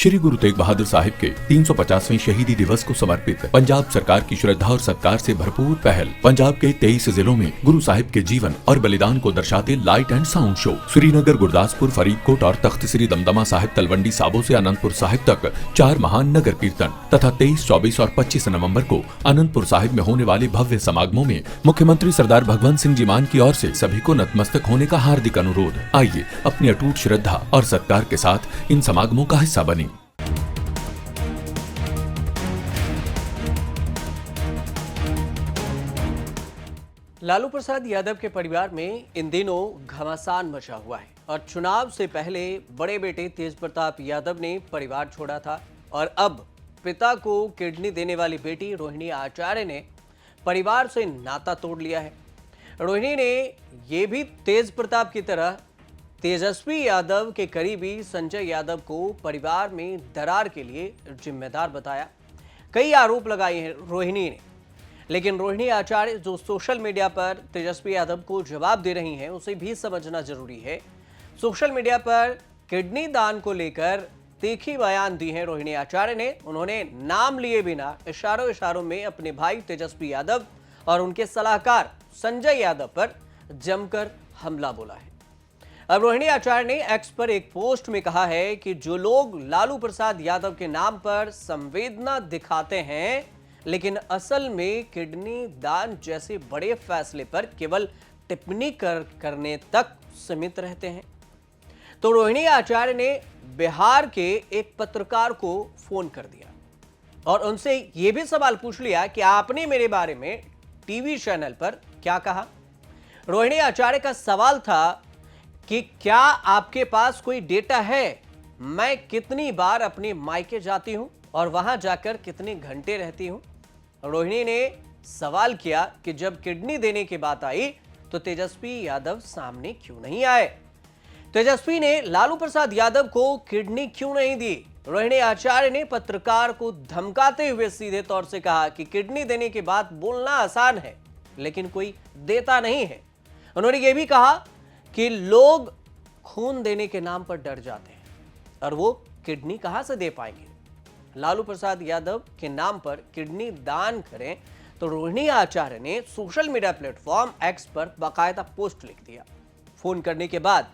श्री गुरु तेग बहादुर साहिब के 350वें शहीदी दिवस को समर्पित पंजाब सरकार की श्रद्धा और सत्कार से भरपूर पहल। पंजाब के 23 जिलों में गुरु साहिब के जीवन और बलिदान को दर्शाते light and sound show Srinagar, Gurdaspur, Faridkot और तख्त श्री दमदमा साहिब, तलवंडी साबो से अनंतपुर साहिब तक 4 महान नगर कीर्तन तथा 23, 24 और 25 नवम्बर को अनंतपुर साहिब में होने वाले भव्य समागमों में मुख्यमंत्री सरदार भगवंत सिंह जी मान की ओर से सभी को नतमस्तक होने का हार्दिक अनुरोध। आइए अपनी अटूट श्रद्धा और सत्कार के साथ इन समागमों का हिस्सा बने। लालू प्रसाद यादव के परिवार में इन दिनों घमासान मचा हुआ है और चुनाव से पहले बड़े बेटे तेज प्रताप यादव ने परिवार छोड़ा था और अब पिता को किडनी देने वाली बेटी रोहिणी आचार्य ने परिवार से नाता तोड़ लिया है। रोहिणी ने यह भी तेज प्रताप की तरह तेजस्वी यादव के करीबी संजय यादव को परिवार में दरार के लिए जिम्मेदार बताया। कई आरोप लगाए हैं रोहिणी ने, लेकिन रोहिणी आचार्य जो सोशल मीडिया पर तेजस्वी यादव को जवाब दे रही हैं, उसे भी समझना जरूरी है। सोशल मीडिया पर किडनी दान को लेकर तीखी बयान दी है रोहिणी आचार्य ने। उन्होंने नाम लिए बिना इशारों में अपने भाई तेजस्वी यादव और उनके सलाहकार संजय यादव पर जमकर हमला बोला है। अब रोहिणी आचार्य ने एक्स पर एक पोस्ट में कहा है कि जो लोग लालू प्रसाद यादव के नाम पर संवेदना दिखाते हैं लेकिन असल में किडनी दान जैसे बड़े फैसले पर केवल टिप्पणी करने तक सीमित रहते हैं। तो रोहिणी आचार्य ने बिहार के एक पत्रकार को फोन कर दिया और उनसे यह भी सवाल पूछ लिया कि आपने मेरे बारे में टीवी चैनल पर क्या कहा। रोहिणी आचार्य का सवाल था कि क्या आपके पास कोई डेटा है, मैं कितनी बार अपने मायके जाती हूं और वहां जाकर कितने घंटे रहती हूं। रोहिणी ने सवाल किया कि जब किडनी देने की बात आई तो तेजस्वी यादव सामने क्यों नहीं आए, तेजस्वी ने लालू प्रसाद यादव को किडनी क्यों नहीं दी। रोहिणी आचार्य ने पत्रकार को धमकाते हुए सीधे तौर से कहा कि किडनी देने की बात बोलना आसान है लेकिन कोई देता नहीं है। उन्होंने यह भी कहा कि लोग खून देने के नाम पर डर जाते हैं और वो किडनी कहां से दे पाएंगे। लालू प्रसाद यादव के नाम पर किडनी दान करें तो रोहिणी आचार्य ने सोशल मीडिया प्लेटफॉर्म एक्स पर बाकायदा पोस्ट लिख दिया। फोन करने के बाद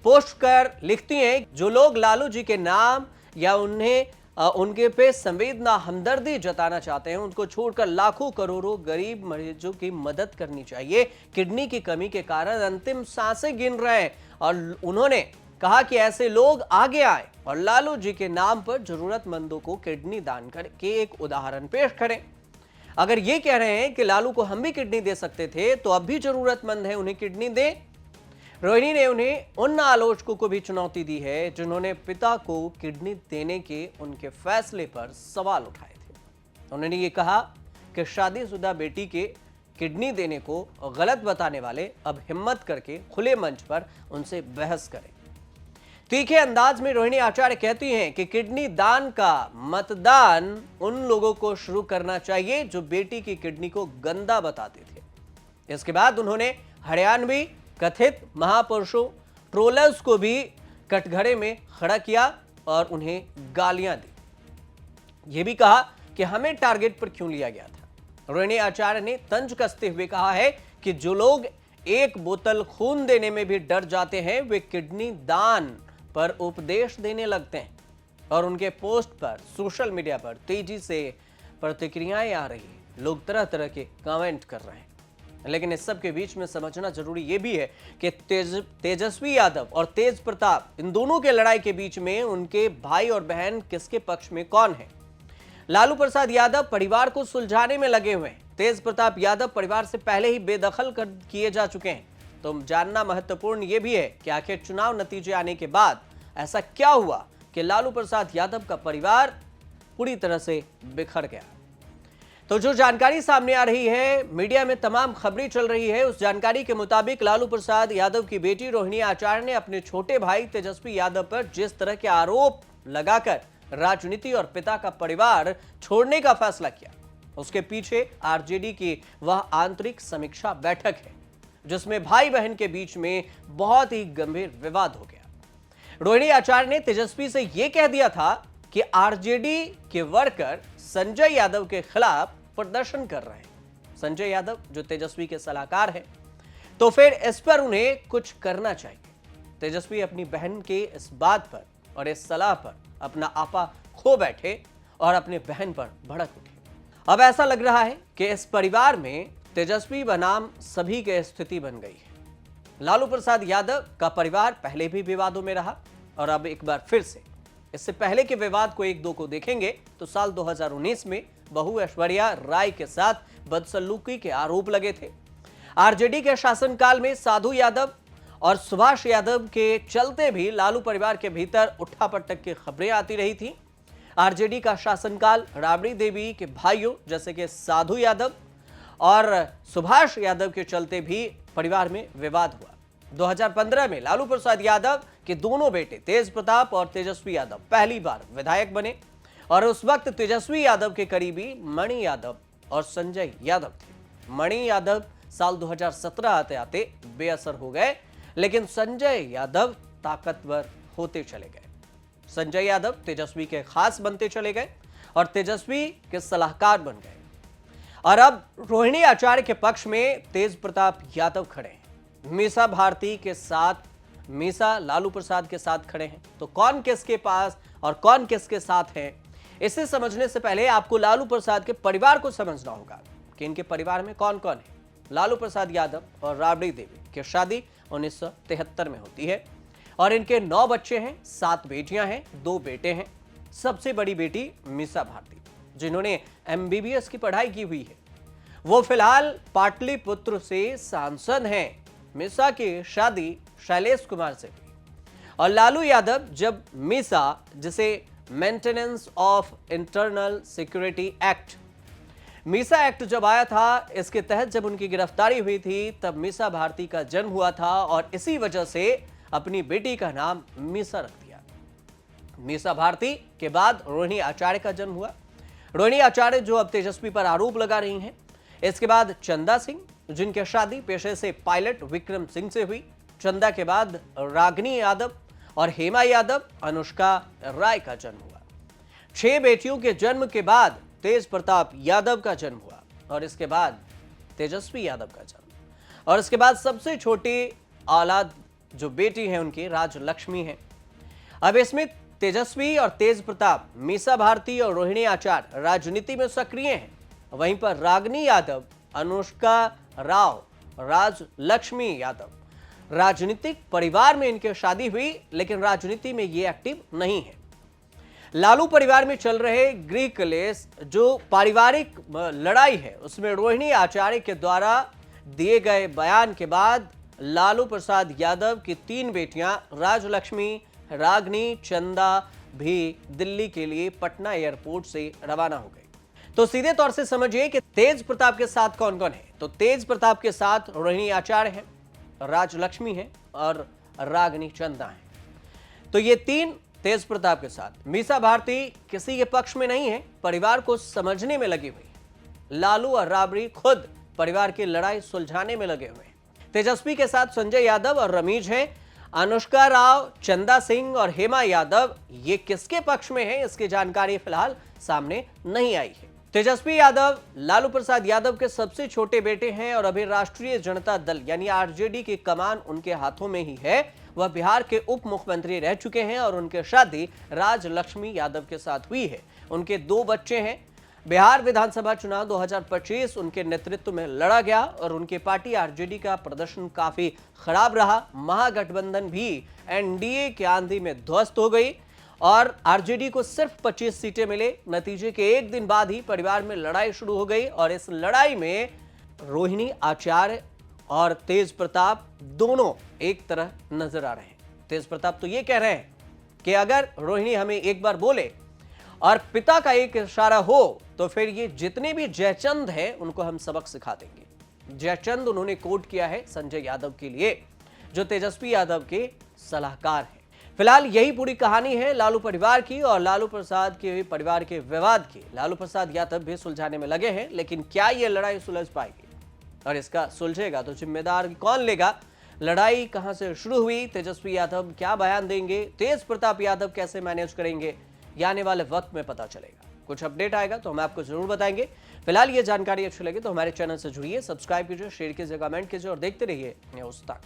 पोस्ट कर लिखती हैं, जो लोग लालू जी के नाम या उनके पे संवेदना हमदर्दी जताना चाहते हैं उनको छोड़कर लाखों करोड़ों गरीब मरीजों की मदद करनी चाहिए। किडनी की कमी के कारण अंतिम सांसें गिन रहे हैं और उन्होंने कहा कि ऐसे लोग आगे आए और लालू जी के नाम पर जरूरतमंदों को किडनी दान करके एक उदाहरण पेश करें। अगर ये कह रहे हैं कि लालू को हम भी किडनी दे सकते थे तो अब भी जरूरतमंद है उन्हें किडनी दें। रोहिणी ने उन्हें उन आलोचकों को भी चुनौती दी है जिन्होंने पिता को किडनी देने के उनके फैसले पर सवाल उठाए थे। उन्होंने ये कहा कि शादीशुदा बेटी के किडनी देने को गलत बताने वाले अब हिम्मत करके खुले मंच पर उनसे बहस करें। तीखे अंदाज में रोहिणी आचार्य कहती हैं कि किडनी दान का मतदान उन लोगों को शुरू करना चाहिए जो बेटी की किडनी को गंदा बताते थे। इसके बाद उन्होंने हरियाणवी कथित महापुरुषों ट्रोलर्स को भी कटघरे में खड़ा किया और उन्हें गालियां दी। यह भी कहा कि हमें टारगेट पर क्यों लिया गया था। रोहिणी आचार्य ने तंज कसते हुए कहा है कि जो लोग एक बोतल खून देने में भी डर जाते हैं वे किडनी दान पर उपदेश देने लगते हैं और उनके पोस्ट पर सोशल मीडिया पर तेजी से प्रतिक्रियाएं आ रही है। लोग तरह तरह के कमेंट कर रहे हैं, लेकिन इस सब के बीच में समझना जरूरी यह भी है कि तेजस्वी यादव और तेज प्रताप इन दोनों के लड़ाई के बीच में उनके भाई और बहन किसके पक्ष में कौन है। लालू प्रसाद यादव परिवार को सुलझाने में लगे हुए हैं। तेज प्रताप यादव परिवार से पहले ही बेदखल किए जा चुके हैं। तो जानना महत्वपूर्ण यह भी है कि आखिर चुनाव नतीजे आने के बाद ऐसा क्या हुआ कि लालू प्रसाद यादव का परिवार पूरी तरह से बिखर गया। तो जो जानकारी सामने आ रही है, मीडिया में तमाम खबरें चल रही है, उस जानकारी के मुताबिक लालू प्रसाद यादव की बेटी रोहिणी आचार्य ने अपने छोटे भाई तेजस्वी यादव पर जिस तरह के आरोप लगाकर राजनीति और पिता का परिवार छोड़ने का फैसला किया, उसके पीछे आरजेडी की वह आंतरिक समीक्षा बैठक है जिसमें भाई बहन के बीच में बहुत ही गंभीर विवाद हो गया। रोहिणी आचार्य ने तेजस्वी से यह कह दिया था कि आरजेडी के वर्कर संजय यादव के खिलाफ प्रदर्शन कर रहे हैं। संजय यादव जो तेजस्वी के सलाहकार हैं, तो फिर इस पर उन्हें कुछ करना चाहिए। तेजस्वी अपनी बहन के इस बात पर और इस सलाह पर अपना आपा खो बैठे और अपने बहन पर भड़क उठे। अब ऐसा लग रहा है कि इस परिवार में तेजस्वी बनाम सभी की स्थिति बन गई है। लालू प्रसाद यादव का परिवार पहले भी विवादों में रहा और अब एक बार फिर से। इससे पहले के विवाद को एक दो को देखेंगे तो साल 2019 में बहू ऐश्वर्या राय के साथ बदसलूकी के आरोप लगे थे। आरजेडी के शासनकाल में साधु यादव और सुभाष यादव के चलते भी लालू परिवार के भीतर उठापटक की खबरें आती रही थी। आरजेडी का शासनकाल राबड़ी देवी के भाइयों जैसे कि साधु यादव और सुभाष यादव के चलते भी परिवार में विवाद हुआ। 2015 में लालू प्रसाद यादव के दोनों बेटे तेज प्रताप और तेजस्वी यादव पहली बार विधायक बने और उस वक्त तेजस्वी यादव के करीबी मणि यादव और संजय यादव थे। मणि यादव साल 2017 आते आते बेअसर हो गए, लेकिन संजय यादव ताकतवर होते चले गए। संजय यादव तेजस्वी के खास बनते चले गए और तेजस्वी के सलाहकार बन गए। और अब रोहिणी आचार्य के पक्ष में तेज प्रताप यादव खड़े हैं। मीसा भारती के साथ, मीसा लालू प्रसाद के साथ खड़े हैं। तो कौन किसके पास और कौन किसके साथ है, इसे समझने से पहले आपको लालू प्रसाद के परिवार को समझना होगा कि इनके परिवार में कौन कौन है। लालू प्रसाद यादव और राबड़ी देवी की शादी 1973 में होती है और इनके 9 बच्चे हैं, 7 बेटियां हैं, 2 बेटे हैं। सबसे बड़ी बेटी मीसा भारती जिन्होंने MBBS की पढ़ाई की हुई है, वो फिलहाल पाटलिपुत्र से सांसद हैं। मीसा की शादी शैलेश कुमार से हुई और लालू यादव जब मीसा, जिसे maintenance of internal security act, Misa act जब आया था, इसके तहत जब उनकी गिरफ्तारी हुई थी, तब मीसा भारती का जन्म हुआ था और इसी वजह से अपनी बेटी का नाम मीसा रख दिया। मीसा भारती के बाद रोहिणी आचार्य का जन्म हुआ। रोहिणी आचार्य जो अब तेजस्वी पर आरोप लगा रही हैं। इसके बाद चंदा सिंह, जिनकी शादी पेशे से पायलट विक्रम सिंह से हुई। चंदा के बाद रागिनी यादव और हेमा यादव, अनुष्का राय का जन्म हुआ। 6 बेटियों के जन्म के बाद तेज प्रताप यादव का जन्म हुआ और इसके बाद तेजस्वी यादव का जन्म और इसके बाद सबसे छोटी औलाद जो बेटी है उनकी राजलक्ष्मी है। अब इसमें तेजस्वी और तेज प्रताप, मीसा भारती और रोहिणी आचार्य राजनीति में सक्रिय हैं। वहीं पर रागिनी यादव, अनुष्का राव, राजलक्ष्मी यादव राजनीतिक परिवार में इनकी शादी हुई, लेकिन राजनीति में ये एक्टिव नहीं है। लालू परिवार में चल रहे गृह कलेश जो पारिवारिक लड़ाई है, उसमें रोहिणी आचार्य के द्वारा दिए गए बयान के बाद लालू प्रसाद यादव की 3 बेटियां राजलक्ष्मी, रागिनी, चंदा भी दिल्ली के लिए पटना एयरपोर्ट से रवाना हो गई। तो सीधे तौर से समझिए कि तेज प्रताप के साथ कौन कौन है। तो तेज प्रताप के साथ रोहिणी आचार्य है, राजलक्ष्मी है और रागिनी चंदा है। तो ये 3 तेज प्रताप के साथ। मीसा भारती किसी के पक्ष में नहीं है, परिवार को समझने में लगी हुई है। लालू और राबड़ी खुद परिवार की लड़ाई सुलझाने में लगे हुए हैं। तेजस्वी के साथ संजय यादव और रमीज हैं। अनुष्का राव, चंदा सिंह और हेमा यादव ये किसके पक्ष में है, इसकी जानकारी फिलहाल सामने नहीं आई है। तेजस्वी यादव लालू प्रसाद यादव के सबसे छोटे बेटे हैं और अभी राष्ट्रीय जनता दल यानी आरजेडी की कमान उनके हाथों में ही है। वह बिहार के उप मुख्यमंत्री रह चुके हैं और उनकी शादी राजलक्ष्मी यादव के साथ हुई है। उनके 2 बच्चे हैं। बिहार विधानसभा चुनाव 2025 उनके नेतृत्व में लड़ा गया और उनकी पार्टी आरजेडी का प्रदर्शन काफी खराब रहा। महागठबंधन भी एनडीए के आंधी में ध्वस्त हो गई और आरजेडी को सिर्फ 25 सीटें मिले। नतीजे के एक दिन बाद ही परिवार में लड़ाई शुरू हो गई और इस लड़ाई में रोहिणी आचार्य और तेज प्रताप दोनों एक तरह नजर आ रहे हैं। तेज प्रताप तो ये कह रहे हैं कि अगर रोहिणी हमें एक बार बोले और पिता का एक इशारा हो तो फिर ये जितने भी जयचंद हैं उनको हम सबक सिखा देंगे। जयचंद उन्होंने कोट किया है संजय यादव के लिए, जो तेजस्वी यादव के सलाहकार हैं। फिलहाल यही पूरी कहानी है लालू परिवार की और लालू प्रसाद के परिवार के विवाद की। लालू प्रसाद यादव भी सुलझाने में लगे हैं, लेकिन क्या यह लड़ाई सुलझ पाएगी और इसका सुलझेगा तो जिम्मेदार कौन लेगा? लड़ाई कहां से शुरू हुई, तेजस्वी यादव क्या बयान देंगे, तेज प्रताप यादव कैसे मैनेज करेंगे, ये आने वाले वक्त में पता चलेगा। कुछ अपडेट आएगा तो हम आपको जरूर बताएंगे। फिलहाल ये जानकारी अच्छी लगी तो हमारे चैनल से जुड़िए, सब्सक्राइब कीजिए, शेयर कीजिए, कमेंट कीजिए और देखते रहिए न्यूज़ तक।